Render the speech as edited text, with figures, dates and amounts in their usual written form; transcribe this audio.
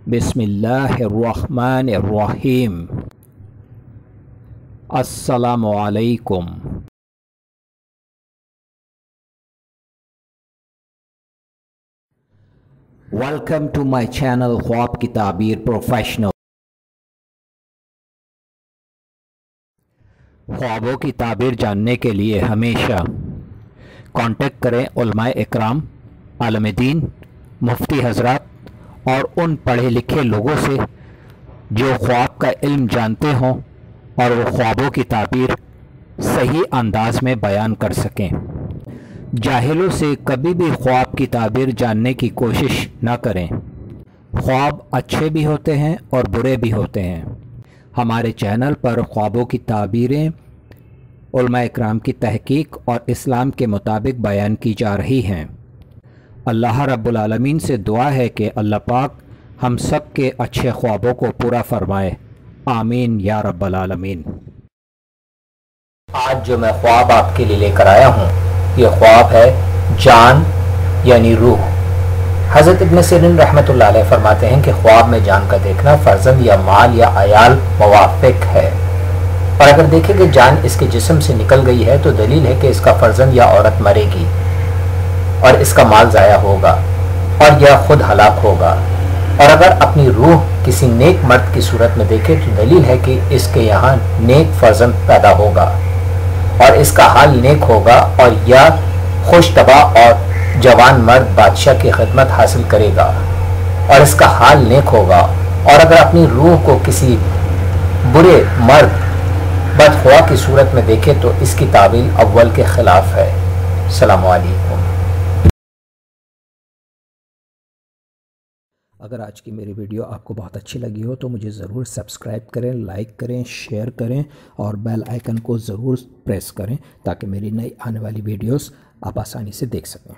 बिस्मिल्लाहिर्रहमानिर्रहीम। अस्सलामु अलैकुम। वेलकम टू माय चैनल ख्वाब की ताबीर प्रोफेशनल। ख्वाबों की ताबीर जानने के लिए हमेशा कांटेक्ट करें उलमाए इकराम, आलम दीन, मुफ्ती हजरात और उन पढ़े लिखे लोगों से जो ख्वाब का इल्म जानते हों और वो ख्वाबों की ताबीर सही अंदाज में बयान कर सकें। जाहिलों से कभी भी ख्वाब की ताबीर जानने की कोशिश न करें। ख्वाब अच्छे भी होते हैं और बुरे भी होते हैं। हमारे चैनल पर ख्वाबों की ताबीरें उलमा इकराम की तहकीक और इस्लाम के मुताबिक बयान की जा रही हैं। अल्लाह रब्बुल आलमीन से दुआ है कि अल्लाह पाक हम सब के अच्छे ख्वाबों को पूरा फरमाए। आमीन या रब्बल आलमीन। आज जो मैं ख्वाब आपके लिए लेकर आया हूँ, ये ख्वाब है जान यानी रूह। हज़रत इब्न सिरीन रहमतुल्लाह अलैह फरमाते हैं कि ख्वाब में जान का देखना फर्जंद या माल या अयाल मुवाफिक है, और अगर देखें कि जान इसके जिस्म से निकल गई है तो दलील है कि इसका फर्जंद या औरत मरेगी और इसका माल ज़ाया होगा और यह खुद हलाक होगा। और अगर अपनी रूह किसी नेक मर्द की सूरत में देखे तो दलील है कि इसके यहाँ नेक फर्जंद पैदा होगा और इसका हाल नेक होगा और यह खुशतबा और जवान मर्द बादशाह की खिदमत हासिल करेगा और इसका हाल नेक होगा। और अगर अपनी रूह को किसी बुरे मर्द बदख्वा की सूरत में देखे तो इसकी तावील अव्वल के खिलाफ है। अस्सलामु अलैकुम। अगर आज की मेरी वीडियो आपको बहुत अच्छी लगी हो तो मुझे ज़रूर सब्सक्राइब करें, लाइक करें, शेयर करें और बेल आइकन को ज़रूर प्रेस करें ताकि मेरी नई आने वाली वीडियोस आप आसानी से देख सकें।